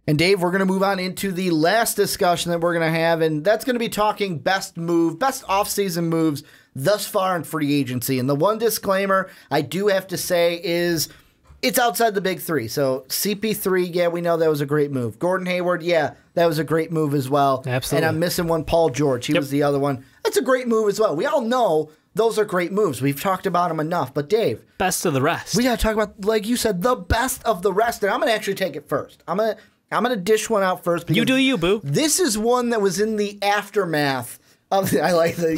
And Dave, we're going to move on into the last discussion that we're going to have, and that's going to be talking best offseason moves thus far in free agency. And the one disclaimer I do have to say is it's outside the big three. So CP3, yeah, we know that was a great move. Gordon Hayward, yeah, that was a great move as well. Absolutely. And I'm missing one, Paul George. He was the other one. That's a great move as well. We all know those are great moves. We've talked about them enough. But Dave, best of the rest. We got to talk about, like you said, the best of the rest. And I'm going to actually take it first. I'm gonna dish one out first. You do you, boo. This is one that was in the aftermath of I like that.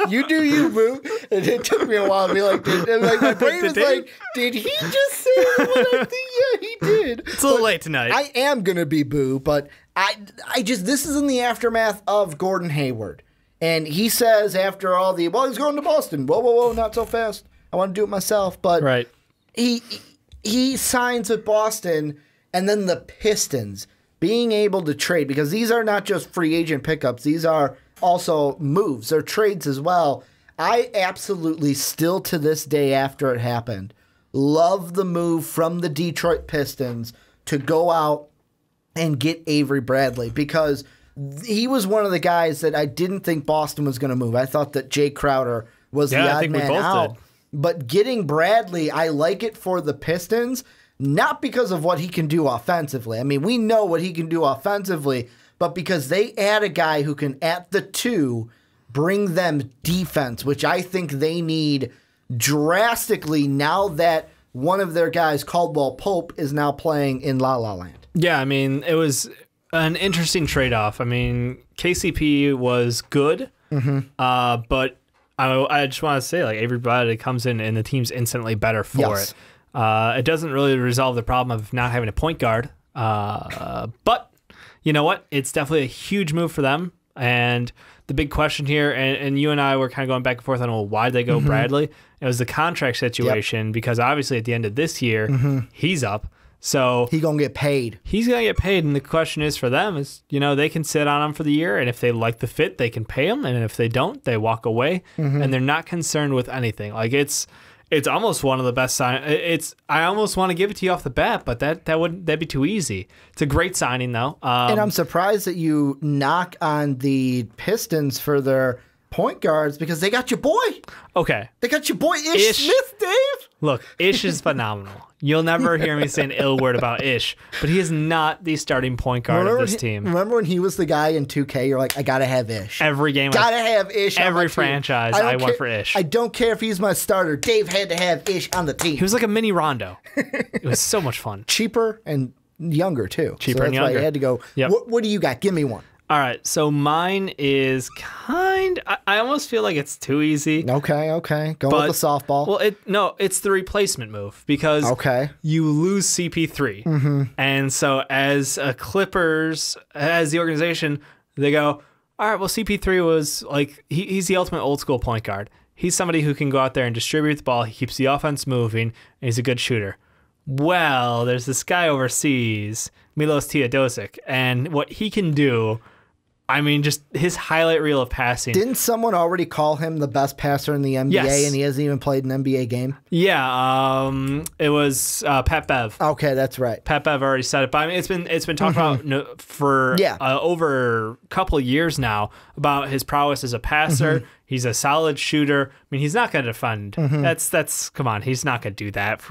You do you, boo. And it took me a while to be like, my brain was like, did he just say what I think? Yeah, he did. It's a little late tonight. I am gonna be boo, but I just this is in the aftermath of Gordon Hayward. And he says after all he's going to Boston. Whoa, not so fast. I want to do it myself. But right. He signs with Boston. And then the Pistons being able to trade, because these are not just free agent pickups. These are also moves or trades as well. I absolutely still to this day after it happened, love the move from the Detroit Pistons to go out and get Avery Bradley, because he was one of the guys that I didn't think Boston was going to move. I thought that Jay Crowder was the odd man out. But getting Bradley, I like it for the Pistons. Not because of what he can do offensively. I mean, we know what he can do offensively, but because they add a guy who can, at the two, bring them defense, which I think they need drastically now that one of their guys, Caldwell Pope, is now playing in La La Land. Yeah, I mean, it was an interesting trade-off. I mean, KCP was good, but I just want to say, like, Avery Bradley comes in and the team's instantly better for it. It doesn't really resolve the problem of not having a point guard. But you know what? It's definitely a huge move for them. And the big question here, and you and I were kind of going back and forth on, well, why'd they go Bradley? It was the contract situation, because obviously at the end of this year, he's up. So he's going to get paid. He's going to get paid. And the question is for them is, they can sit on him for the year. And if they like the fit, they can pay him. And if they don't, they walk away. And they're not concerned with anything. Like it's almost one of the best sign. I almost want to give it to you off the bat, but that'd be too easy. It's a great signing though. And I'm surprised that you knock on the Pistons for their point guards, because they got your boy. Okay. They got your boy Ish Smith, Dave. Look, Ish is phenomenal. You'll never hear me say an ill word about Ish, but he is not the starting point guard of this team. Remember when he was the guy in 2K? You're like, I gotta have Ish. Every game. Gotta have Ish. Every franchise, I want for Ish. I don't care if he's my starter. Dave had to have Ish on the team. He was like a mini Rondo. It was so much fun. Cheaper and younger too. Cheaper and younger. That's why I had to go. Yep. What do you got? Give me one. All right, so mine is I almost feel like it's too easy. Okay. Going with the softball. Well, it's the replacement move, because you lose CP3. And so as Clippers, as the organization, they go, all right, well, CP3 was like, he's the ultimate old school point guard. He's somebody who can go out there and distribute the ball. He keeps the offense moving, and he's a good shooter. Well, there's this guy overseas, Milos Teodosic, and what he can do, I mean, just his highlight reel of passing. Didn't someone already call him the best passer in the NBA, and he hasn't even played an NBA game? Yeah, it was Pat Bev. Okay, that's right. Pat Bev already said it, but I mean, it's been talked about for over a couple of years now about his prowess as a passer. He's a solid shooter. I mean, he's not going to defend. That's come on. He's not going to do that.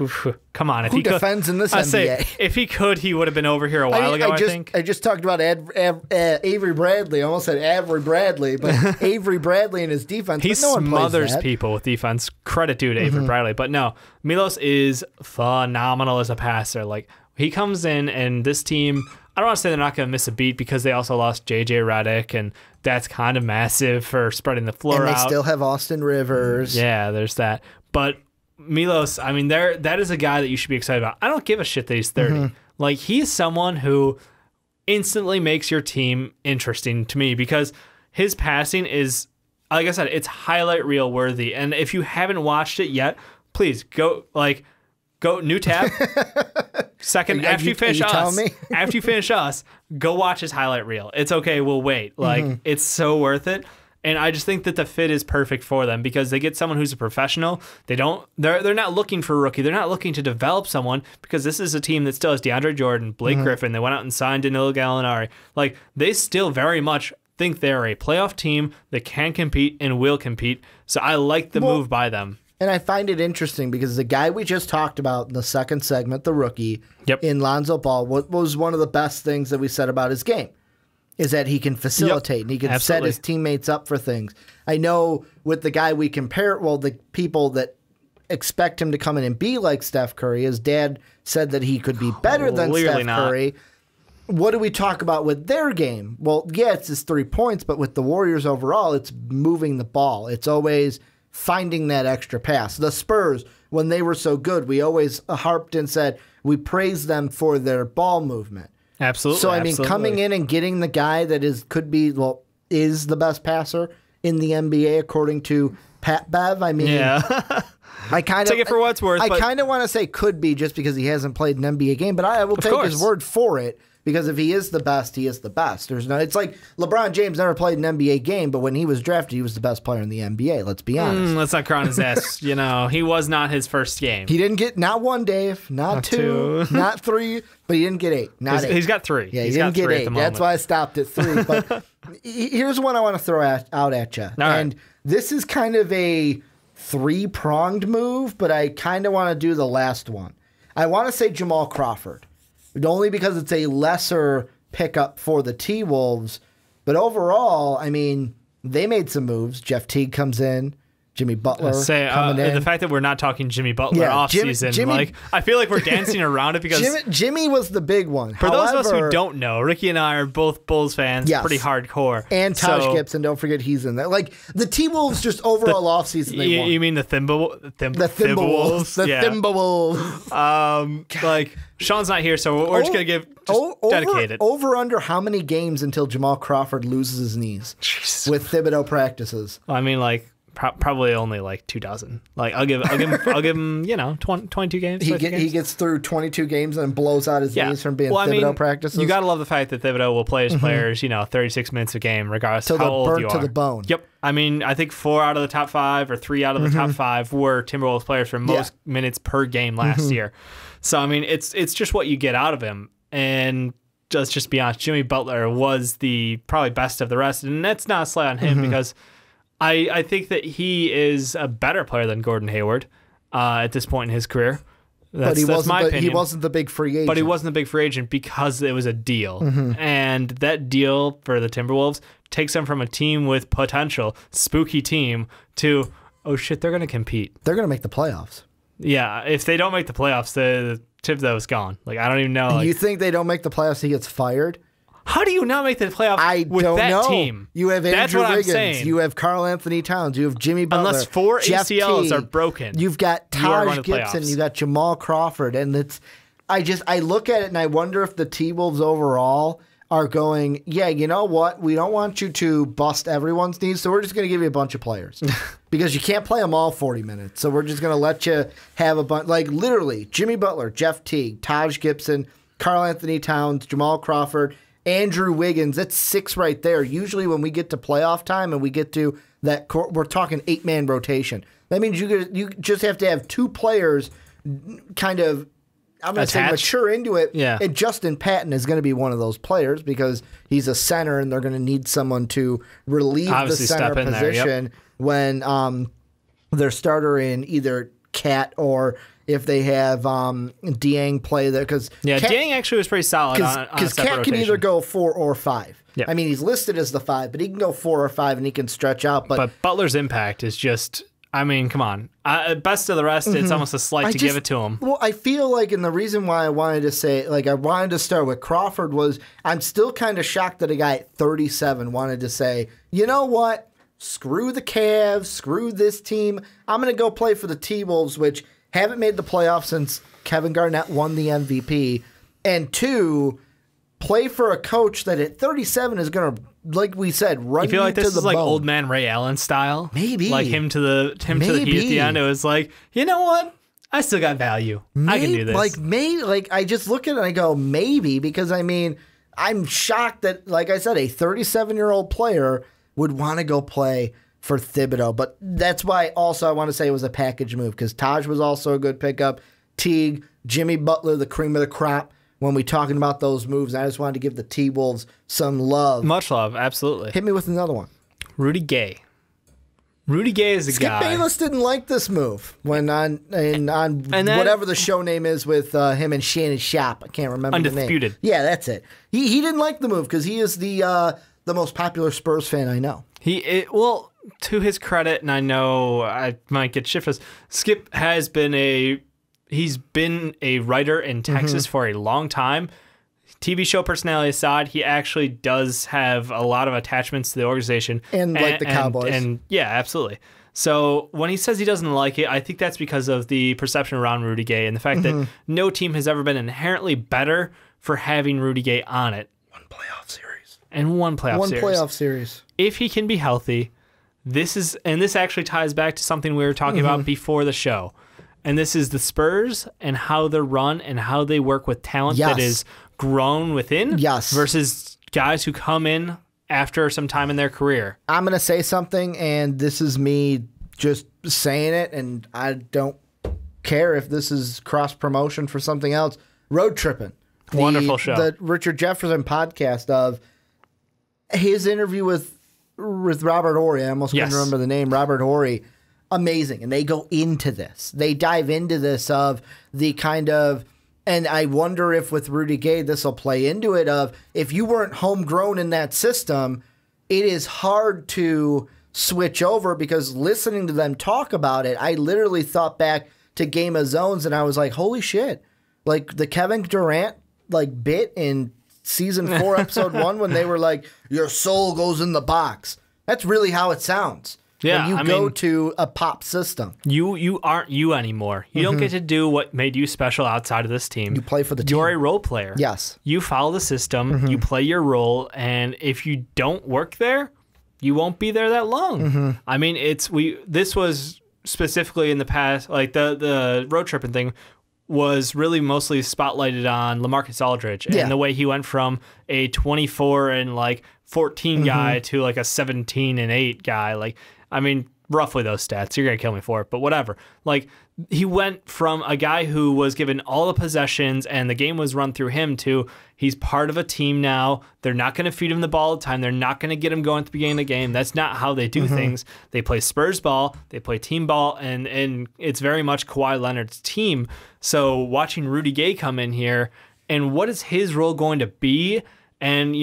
Come on. Who defends in this NBA? Say, if he could, he would have been over here a while ago, I think. I just talked about Avery Bradley. I almost said Avery Bradley, but Avery Bradley and his defense. He smothers people with defense. Credit due to Avery Bradley. But no, Milos is phenomenal as a passer. Like, he comes in, and this team, I don't want to say they're not going to miss a beat, because they also lost J.J. Redick, and that's kind of massive for spreading the floor out. And they still have Austin Rivers. Yeah, there's that. But Milos, I mean, that is a guy that you should be excited about. I don't give a shit that he's 30. Like, he's someone who instantly makes your team interesting to me, because his passing is, like I said, it's highlight reel worthy. And if you haven't watched it yet, please go new tab. Second, after you finish us, go watch his highlight reel. It's okay, we'll wait. Like, it's so worth it. And I just think that the fit is perfect for them because they get someone who's a professional. They're not looking for a rookie. They're not looking to develop someone because this is a team that still has DeAndre Jordan, Blake Griffin. They went out and signed Danilo Gallinari. Like, they still very much think they're a playoff team that can compete and will compete. So I like the move by them. And I find it interesting because the guy we just talked about in the second segment, the rookie, in Lonzo Ball, what was one of the best things that we said about his game is that he can facilitate and he can set his teammates up for things. I know with the guy we compare, the people that expect him to come in and be like Steph Curry, his dad said that he could be better than Steph Curry. What do we talk about with their game? Well, yeah, it's his 3 points, but with the Warriors overall, it's moving the ball. It's always finding that extra pass. The Spurs, when they were so good, we always harped and said we praised them for their ball movement. Absolutely. So, I mean, coming in and getting the guy that is the best passer in the NBA, according to Pat Bev, I mean, I kind of take it for what it's worth. I kind of want to say could be just because he hasn't played an NBA game, but I will take his word for it. Because if he is the best, he is the best. It's like LeBron James never played an NBA game, but when he was drafted, he was the best player in the NBA. Let's be honest. Let's not cry on his ass. He was not his first game. He didn't get not one, Dave, not two, not three, but he didn't get 8. Not 8. He's got 3. Yeah, he didn't get 8. That's why I stopped at 3. But here's one I want to throw out at you. And this is kind of a 3-pronged move, but I kind of want to do the last one. I want to say Jamal Crawford. Only because it's a lesser pickup for the T-Wolves. But overall, I mean, they made some moves. Jeff Teague comes in. Jimmy Butler coming in. The fact that we're not talking Jimmy Butler offseason, I feel like we're dancing around it because Jimmy was the big one. For those of us who don't know, Ricky and I are both Bulls fans, pretty hardcore. And Taj Gibson, don't forget he's in there. Like, the T-Wolves just overall offseason, they won. You mean the Thimblewolves? The Thimblewolves. Like, Sean's not here, so we're just going to dedicate it. Over under how many games until Jamal Crawford loses his knees with Thibodeau practices? I mean, like, probably only like 2 dozen. Like I'll give him 22 games. He gets through 22 games and blows out his knees from being Thibodeau practices. You gotta love the fact that Thibodeau will play his players 36 minutes a game regardless of how old you are. To the bone. Yep. I mean, I think 4 out of the top 5 or 3 out of the top 5 were Timberwolves players for most minutes per game last year. So I mean, it's just what you get out of him. And let's just be honest, Jimmy Butler was the probably best of the rest, and that's not a slight on him because I think that he is a better player than Gordon Hayward at this point in his career. That's my opinion. He wasn't the big free agent. But he wasn't the big free agent because it was a deal. And that deal for the Timberwolves takes them from a team with potential, spooky team, to, oh shit, they're going to compete. They're going to make the playoffs. Yeah, if they don't make the playoffs, the Thibodeau's gone. Like, I don't even know. You think they don't make the playoffs, he gets fired? How do you not make the playoffs with that team? You have Andrew Wiggins. You have Karl Anthony Towns. You have Jimmy Butler. Unless 4 Jeff ACLs Teague. Are broken. You've got Taj Gibson. You got Jamal Crawford. And I look at it and I wonder if the T-Wolves overall are going, yeah, you know what? We don't want you to bust everyone's knees, so we're just going to give you a bunch of players. Because you can't play them all 40 minutes. So we're just going to let you have a bunch. Like, literally, Jimmy Butler, Jeff Teague, Taj Gibson, Karl Anthony Towns, Jamal Crawford, Andrew Wiggins. That's 6 right there. Usually when we get to playoff time and we get to that court, we're talking 8-man rotation. That means you just have to have 2 players kind of, I'm going to say, mature into it. Yeah. And Justin Patton is going to be one of those players because he's a center and they're going to need someone to relieve the center position when their starter in either Cat or if they have Dieng play there. Dieng actually was pretty solid because Cat can either go 4 or 5. Yep. I mean, he's listed as the 5, but he can go 4 or 5 and he can stretch out. But Butler's impact is just, I mean, come on. Best of the rest, it's almost a slight to give it to him. Well, I feel like, and the reason why I wanted to say, like, I wanted to start with Crawford was I'm still kind of shocked that a guy at 37 wanted to say, you know what? Screw the Cavs, screw this team. I'm going to go play for the T-Wolves, which haven't made the playoffs since Kevin Garnett won the MVP. And 2, play for a coach that at 37 is going to, like we said, run you feel like you this to the is like bone. old man Ray Allen style? Maybe. Like him to the Heat at the end. It was like, you know what? I still got value. I can do this. Like I just look at it and I go, maybe, because I mean, I'm shocked that, like I said, a 37-year-old player would want to go play for Thibodeau. But that's why also I want to say it was a package move because Taj was also a good pickup. Teague, Jimmy Butler, the cream of the crop. When we talking about those moves, I just wanted to give the T-Wolves some love. Much love, absolutely. Hit me with another one. Rudy Gay. Rudy Gay is a Skip guy. Bayless didn't like this move when on whatever the show name is with him and Shannon Sharpe. I can't remember the name. Undisputed. Yeah, that's it. He didn't like the move because he is the most popular Spurs fan I know. Well, to his credit, and I know I might get shifted, Skip has been he's been a writer in Texas for a long time. TV show personality aside, he actually does have a lot of attachments to the organization. And like the Cowboys. And yeah, absolutely. So when he says he doesn't like it, I think that's because of the perception around Rudy Gay and the fact that no team has ever been inherently better for having Rudy Gay on it. One playoff series. If he can be healthy, this actually ties back to something we were talking about before the show. And this is the Spurs and how they're run and how they work with talent that is grown within versus guys who come in after some time in their career. I'm going to say something, and this is me just saying it, and I don't care if this is cross-promotion for something else. Road Trippin'. Wonderful show. The Richard Jefferson podcast of his interview with Robert Horry. I almost couldn't remember the name. Robert Horry. Amazing. And they go into this. They dive into this of the kind of, and I wonder if with Rudy Gay this will play into it of, if you weren't homegrown in that system, it is hard to switch over because listening to them talk about it, I literally thought back to Game of Zones and I was like, holy shit. Like the Kevin Durant bit in season 4, episode 1 when they were like, your soul goes in the box. That's really how it sounds. Yeah, when you go to a pop system. You aren't you anymore. You don't get to do what made you special outside of this team. You play for the team. You're a role player. Yes. You follow the system, you play your role, and if you don't work there, you won't be there that long. I mean, this was specifically in the past, like the road tripping thing was really mostly spotlighted on LaMarcus Aldridge and the way he went from a 24 and 14 guy to like a 17 and 8 guy. Like, I mean, roughly those stats. You're going to kill me for it, but whatever. Like, he went from a guy who was given all the possessions and the game was run through him to he's part of a team now. They're not going to feed him the ball all the time. They're not going to get him going at the beginning of the game. That's not how they do things. They play Spurs ball. They play team ball, and it's very much Kawhi Leonard's team. So watching Rudy Gay come in here, and what is his role going to be? And,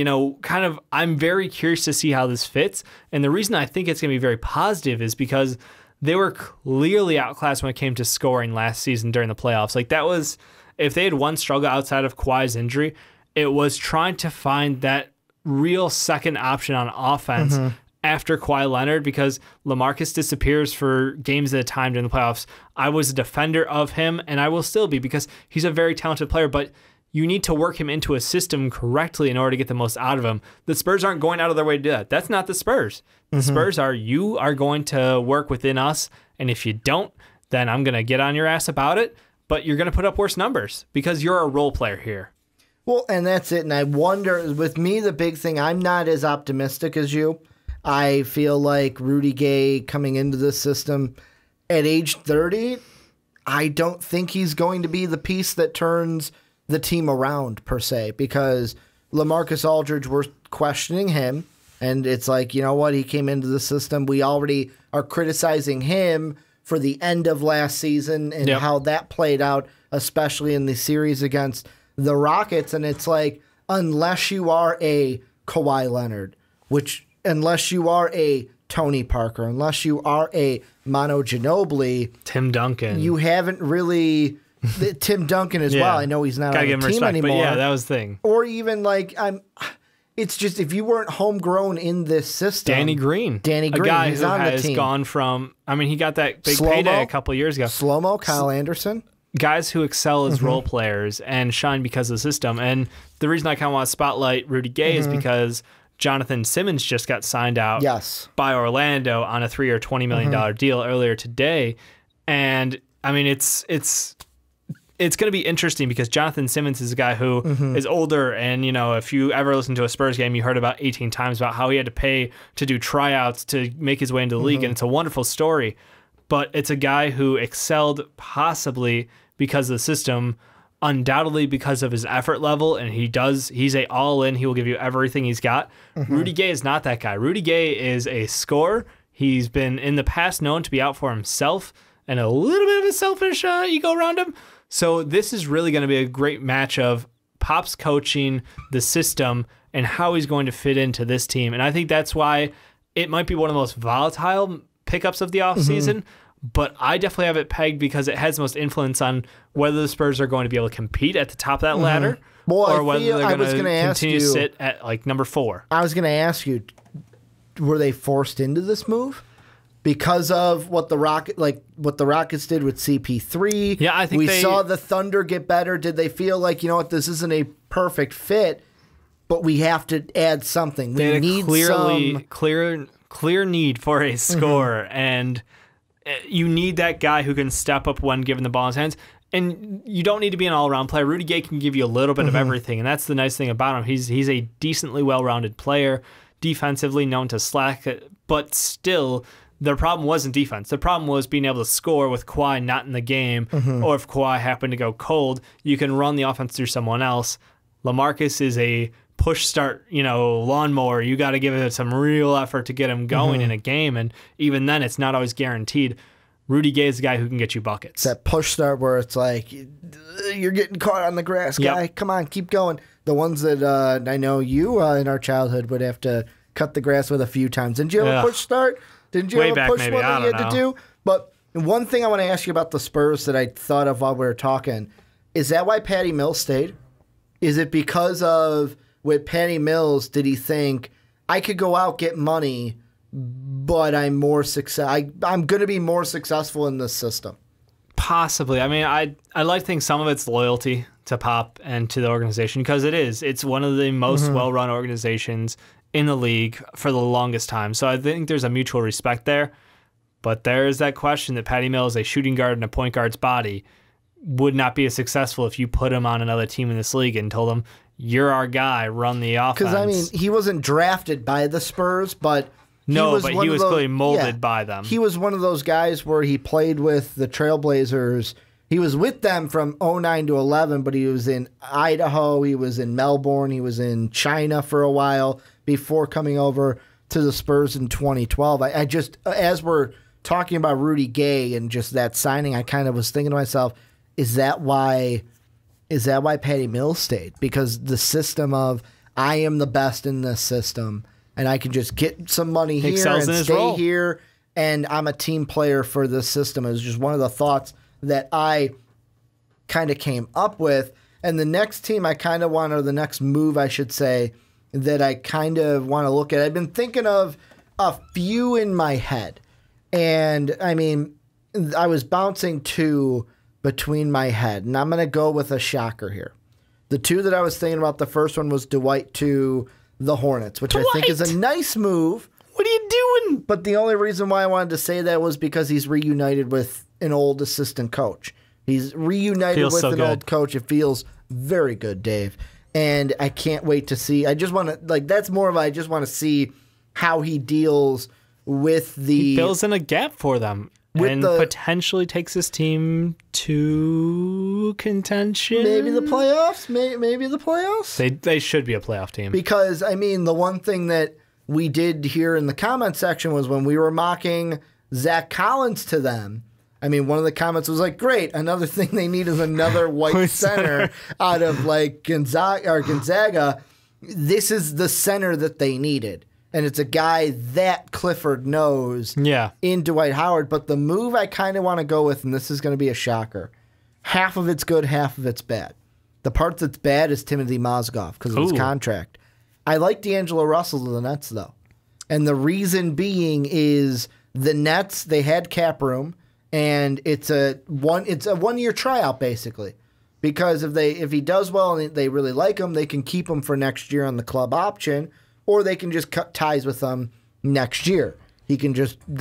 I'm very curious to see how this fits. And the reason I think it's going to be very positive is because they were clearly outclassed when it came to scoring last season during the playoffs. Like, that was, if they had one struggle outside of Kawhi's injury, it was trying to find that real second option on offense after Kawhi Leonard, because LaMarcus disappears for games at a time during the playoffs. I was a defender of him, and I will still be, because he's a very talented player, but you need to work him into a system correctly in order to get the most out of him. The Spurs aren't going out of their way to do that. That's not the Spurs. The Spurs are, you are going to work within us, and if you don't, then I'm going to get on your ass about it, but you're going to put up worse numbers because you're a role player here. Well, and that's it. And I wonder, with me, the big thing, I'm not as optimistic as you. I feel like Rudy Gay coming into this system at age 30, I don't think he's going to be the piece that turns the team around per se, because LaMarcus Aldridge, we're questioning him, and it's like, you know what, he came into the system. We already are criticizing him for the end of last season and how that played out, especially in the series against the Rockets. And it's like, unless you are a Kawhi Leonard, unless you are a Tony Parker, unless you are a Manu Ginobili, Tim Duncan, you haven't really. Tim Duncan as well. I know he's not on the team anymore. But yeah, that was the thing. Or even it's just, if you weren't homegrown in this system. Danny Green, a guy who has gone from. I mean, he got that big payday a couple of years ago. Slow-mo, Kyle Anderson. Guys who excel as role players and shine because of the system. And the reason I kind of want to spotlight Rudy Gay is because Jonathan Simmons just got signed out by Orlando on a 3-year, $20 million deal earlier today. And I mean, it's it's going to be interesting because Jonathan Simmons is a guy who is older, and if you ever listen to a Spurs game, you heard about 18 times about how he had to pay to do tryouts to make his way into the league, and it's a wonderful story. But it's a guy who excelled possibly because of the system, undoubtedly because of his effort level, and he's a all-in. He will give you everything he's got. Rudy Gay is not that guy. Rudy Gay is a scorer. He's been in the past known to be out for himself and a little bit of a selfish ego around him. So this is really going to be a great match of Pop's coaching, the system, and how he's going to fit into this team. And I think that's why it might be one of the most volatile pickups of the offseason. But I definitely have it pegged because it has the most influence on whether the Spurs are going to be able to compete at the top of that ladder, or whether they're going to continue to sit at like number 4. I was going to ask you, were they forced into this move because of what the Rockets did with CP3? Yeah, I think we saw the Thunder get better. Did they feel like, this isn't a perfect fit, but we have to add something? We need clear need for a scorer, and you need that guy who can step up when given the ball in his hands. And you don't need to be an all-around player. Rudy Gay can give you a little bit of everything, and that's the nice thing about him. He's a decently well-rounded player, defensively known to slack, but still, their problem wasn't defense. The problem was being able to score with Kawhi not in the game, or if Kawhi happened to go cold, you can run the offense through someone else. LaMarcus is a push start, lawnmower. You got to give it some real effort to get him going in a game, and even then, it's not always guaranteed. Rudy Gay is the guy who can get you buckets. It's that push start where it's like, you're getting caught on the grass, guy. Come on, keep going. The ones that I know you in our childhood would have to cut the grass with a few times. Didn't you have a push start? Didn't you have a push one that you had to do? But one thing I want to ask you about the Spurs that I thought of while we were talking, is that why Patty Mills stayed? Is it because of, with Patty Mills, did he think, I could go out, get money, but I'm going to be more successful in this system? Possibly. I mean, I like to think some of it's loyalty to Pop and to the organization, because it's one of the most well-run organizations in the league for the longest time. So I think there's a mutual respect there. But there is that question that Patty Mills, a shooting guard in a point guard's body, would not be as successful if you put him on another team in this league and told him, you're our guy, run the offense. Because, I mean, he wasn't drafted by the Spurs, but he was clearly molded by them. He was one of those guys where he played with the Trailblazers. He was with them from 2009 to 2011, but he was in Idaho, he was in Melbourne, he was in China for a while before coming over to the Spurs in 2012. I just, as we're talking about Rudy Gay and just that signing, I kind of was thinking to myself, is that why Patty Mills stayed? Because the system of, I am the best in this system, and I can just get some money here and stay here, and I'm a team player for this system. It was just one of the thoughts that I kind of came up with. And the next team I kind of want, or the next move, I should say, that I kind of want to look at, I've been thinking of a few in my head. And, I mean, I was bouncing two between my head, and I'm going to go with a shocker here. The two that I was thinking about, the first one was Dwight to the Hornets, which I think is a nice move. What are you doing? But the only reason why I wanted to say that was because he's reunited with an old assistant coach. He's reunited with an old coach. It feels very good, Dave. And I can't wait to see. I just want to, that's more of I just want to see how he deals with the... He fills in a gap for them. And potentially takes his team to contention. Maybe the playoffs. Maybe the playoffs. They should be a playoff team. Because, I mean, the one thing that we did here in the comment section was when we were mocking Zach Collins to them, I mean, one of the comments was like, great, another thing they need is another white center out of Gonzaga. This is the center that they needed. And it's a guy that Clifford knows in Dwight Howard. But the move I kind of want to go with, and this is going to be a shocker, half of it's good, half of it's bad. The part that's bad is Timothy Mozgov because of his contract. I like D'Angelo Russell to the Nets, though. And the reason being is the Nets, they had cap room, and it's a one-year tryout, basically. Because if he does well and they really like him, they can keep him for next year on the club option, or they can just cut ties with him next year. They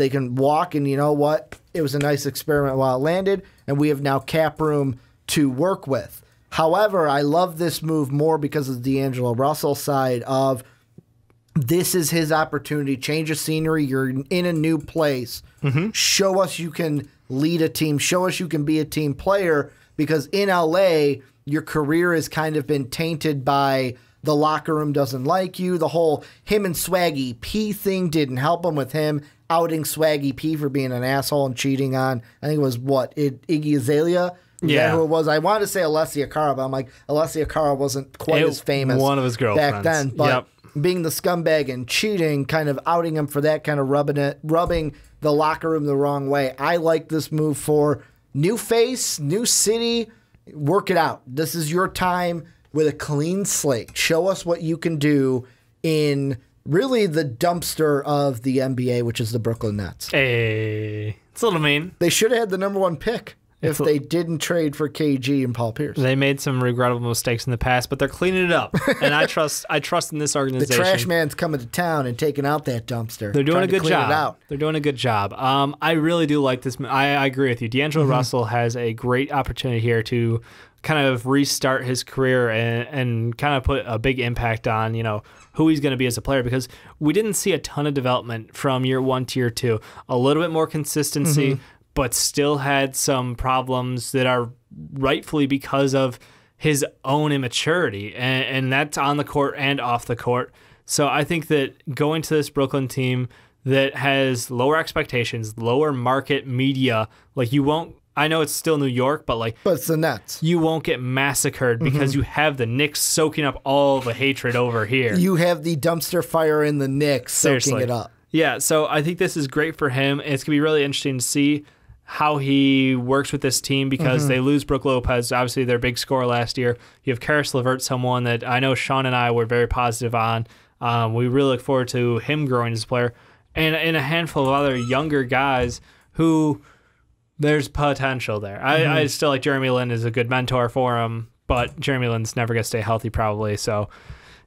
can walk, and you know what? It was a nice experiment while it landed, and we have now cap room to work with. However, I love this move more because of the D'Angelo Russell side of this is his opportunity. Change of scenery. You're in a new place. Show us you can lead a team. Show us you can be a team player, because in LA, your career has kind of been tainted by the locker room doesn't like you. The whole him and Swaggy P thing didn't help him with him outing Swaggy P for being an asshole and cheating on, I think it was Iggy Azalea. Is that who it was? I wanted to say Alessia Cara, but I'm like, Alessia Cara wasn't quite as famous one of his girlfriends back then. But being the scumbag and cheating, kind of outing him for that, kind of rubbing the locker room the wrong way. I like this move for new face, new city. Work it out. This is your time with a clean slate. Show us what you can do in really the dumpster of the NBA, which is the Brooklyn Nets. Hey, it's a little mean. They should have had the number 1 pick if they didn't trade for KG and Paul Pierce. They made some regrettable mistakes in the past, but they're cleaning it up. And I trust in this organization. The trash man's coming to town and taking out that dumpster. They're doing a good job. They're doing a good job. I really do like this. I agree with you. D'Angelo Russell has a great opportunity here to kind of restart his career and kind of put a big impact on, who he's going to be as a player, because we didn't see a ton of development from year 1 to year 2. A little bit more consistency, but still had some problems that are rightfully because of his own immaturity, and that's on the court and off the court. So I think that going to this Brooklyn team that has lower expectations, lower market media, like you won't, I know it's still New York, but it's the Nets. You won't get massacred because you have the Knicks soaking up all the hatred over here. You have the dumpster fire in the Knicks soaking it up. Yeah, so I think this is great for him. It's going to be really interesting to see how he works with this team, because they lose Brook Lopez, obviously their big scorer last year. You have Karis LeVert, someone that I know Sean and I were very positive on. We really look forward to him growing as a player. And a handful of other younger guys who there's potential there. I still like Jeremy Lin is a good mentor for him, but Jeremy Lin's never going to stay healthy probably. So,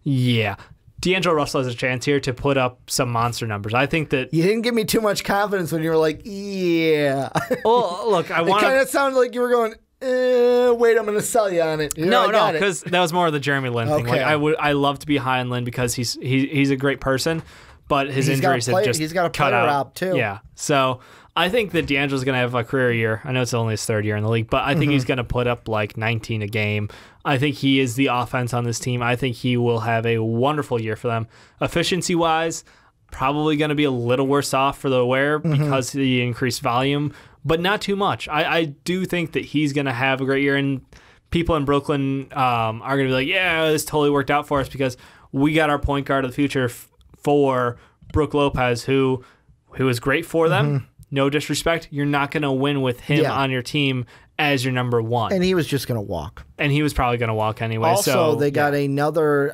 yeah. D'Angelo Russell has a chance here to put up some monster numbers. I think that... You didn't give me too much confidence when you were like, yeah. Well, look, I want It kind of sounded like you were going, wait, I'm going to sell you on it. No, because that was more of the Jeremy Lin thing. Like, I love to be high on Lin because he's a great person, but his injuries have just he's got a cut player out. out too. Yeah, so I think that D'Angelo's going to have a career year. I know it's only his 3rd year in the league, but I think he's going to put up like 19 a game. I think he is the offense on this team. I think he will have a wonderful year for them. Efficiency-wise, probably going to be a little worse off for the wear because of the increased volume, but not too much. I do think that he's going to have a great year, and people in Brooklyn are going to be like, yeah, this totally worked out for us because we got our point guard of the future for Brook Lopez, who is great for them. No disrespect. You're not going to win with him on your team as your number 1. And he was just going to walk. And he was probably going to walk anyway. Also, they got another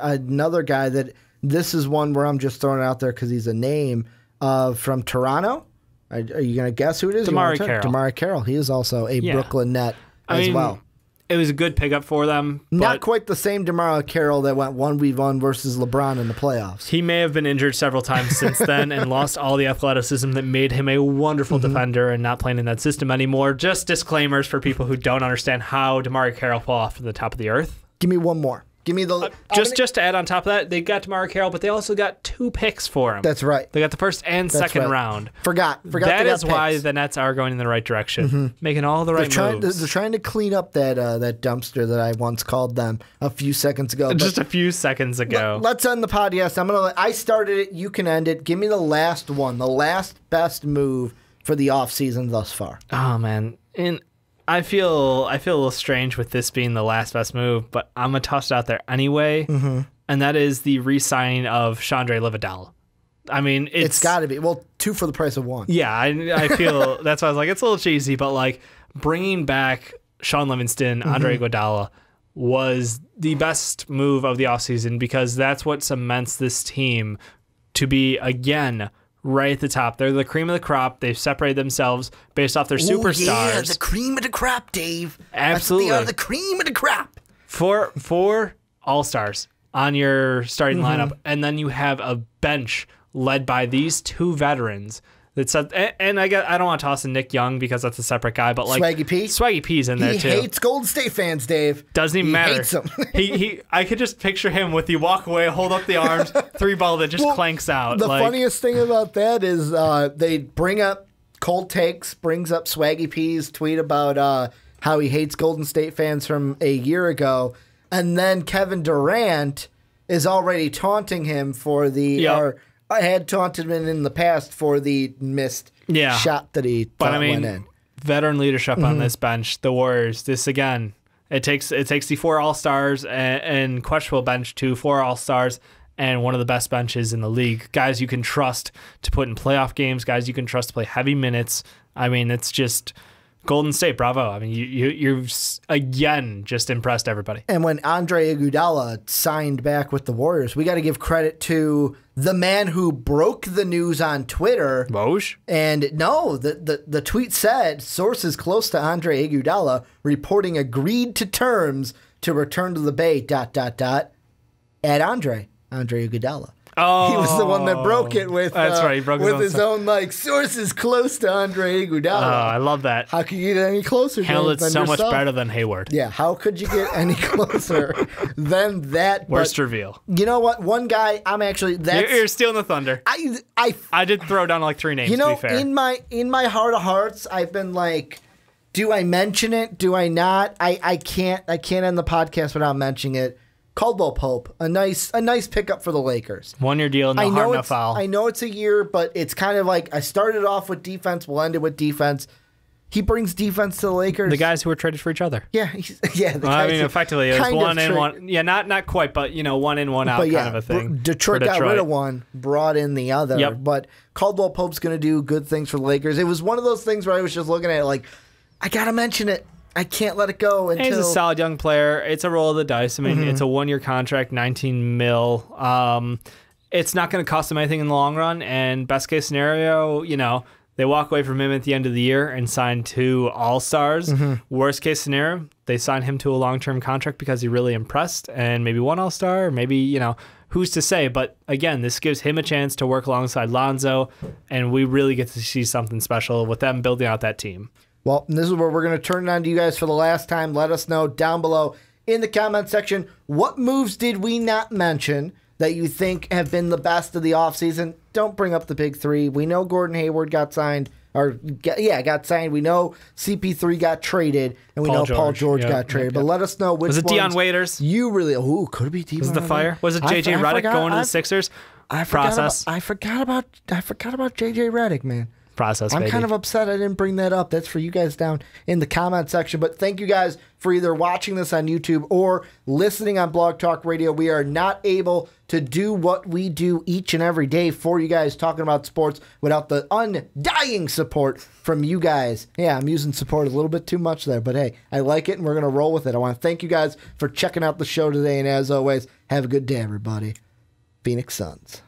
guy that this is one where I'm just throwing it out there because he's a name from Toronto. Are you going to guess who it is? DeMarre Carroll. DeMarre Carroll. He is also a Brooklyn Net as well. It was a good pickup for them. Not quite the same DeMarre Carroll that went 1v1 versus LeBron in the playoffs. He may have been injured several times since then and lost all the athleticism that made him a wonderful defender and not playing in that system anymore. Just disclaimers for people who don't understand how DeMarre Carroll fell off to the top of the earth. Give me one more. Give me the just to add on top of that, they got DeMarre Carroll, but they also got 2 picks for him. That's right. They got the first and second round. Forgot. That is why the Nets are going in the right direction, making all the right moves. They're trying to clean up that dumpster that I once called them a few seconds ago. Just a few seconds ago. Let's end the podcast. I started it. You can end it. Give me the last one, the last best move for the offseason thus far. Oh man, I feel a little strange with this being the last best move, but I'm going to toss it out there anyway, and that is the re-signing of Chandre Iguodala. I mean, it's got to be. Well, 2 for the price of 1. Yeah, I feel that's why I was like, it's a little cheesy, but like bringing back Sean Livingston, Andre Iguodala was the best move of the offseason because that's what cements this team to be, again, right at the top. They're the cream of the crop. They've separated themselves based off their superstars. Yeah, the cream of the crop, Dave. Absolutely. They are the cream of the crop. Four all-stars on your starting lineup, and then you have a bench led by these 2 veterans And I don't want to toss in Nick Young because that's a separate guy, but like Swaggy P's in there too. He hates Golden State fans, Dave. Doesn't even matter. Hates them. I could just picture him with you walk away, hold up the arms, 3-ball that just clanks out. The funniest thing about that is they bring up Cold Takes, brings up Swaggy P's tweet about how he hates Golden State fans from a year ago, and then Kevin Durant is already taunting him for the. I had taunted him in the past for the missed shot that he thought went in. Veteran leadership on this bench. The Warriors. This again. It takes the 4 All-Stars and questionable bench to 4 All-Stars and one of the best benches in the league. Guys you can trust to put in playoff games. Guys you can trust to play heavy minutes. I mean, it's just Golden State. Bravo. I mean, you've again just impressed everybody. And when Andre Iguodala signed back with the Warriors, we got to give credit to the man who broke the news on Twitter. Woj? And no, the tweet said, sources close to Andre Iguodala reporting agreed to terms to return to the Bay, ... at Andre Iguodala. Oh, he was the one that broke it with. That's right. He broke with his own like sources close to Andre Iguodala. Oh, I love that. How could you get any closer? Handled it so yourself? much better than Hayward. Yeah. How could you get any closer than that? Worst reveal. You know what? One guy. I'm actually. You're stealing the thunder. I did throw down like 3 names. You know, to be fair. in my heart of hearts, I've been like, do I mention it? Do I not? I can't end the podcast without mentioning it. Caldwell Pope, a nice pickup for the Lakers. 1-year deal, no harm, no foul. I know it's a year, but it's kind of like I started off with defense, we'll end it with defense. He brings defense to the Lakers. The guys who were traded for each other. Yeah. Effectively, it was 1 in, 1. Yeah, not quite, but 1 in, 1 out kind of a thing. Detroit got rid of one, brought in the other. Yep. But Caldwell Pope's going to do good things for the Lakers. It was one of those things where I was just looking at it like, I got to mention it. I can't let it go until... He's a solid young player. It's a roll of the dice. I mean, it's a 1-year contract, $19 million. It's not going to cost them anything in the long run. And best case scenario, they walk away from him at the end of the year and sign 2 All-Stars. Worst case scenario, they sign him to a long-term contract because he really impressed, and maybe 1 All-Star, or maybe, who's to say? But again, this gives him a chance to work alongside Lonzo, and we really get to see something special with them building out that team. Well, this is where we're going to turn it on to you guys for the last time. Let us know down below in the comment section, what moves did we not mention that you think have been the best of the offseason? Don't bring up the big 3. We know Gordon Hayward got signed. Got signed. We know CP3 got traded, and we know Paul George got traded. But let us know which was it Dion Waiters? You really? Could it be Dion? Was it the fire? Was it JJ Redick going to the Sixers? I forgot about JJ Redick, man. I'm kind of upset I didn't bring that up. That's for you guys down in the comment section. But thank you guys for either watching this on YouTube or listening on Blog Talk Radio. We are not able to do what we do each and every day for you guys talking about sports without the undying support from you guys. Yeah, I'm using support a little bit too much there, but hey, I like it and we're going to roll with it. I want to thank you guys for checking out the show today. And as always, have a good day, everybody. Phoenix Suns.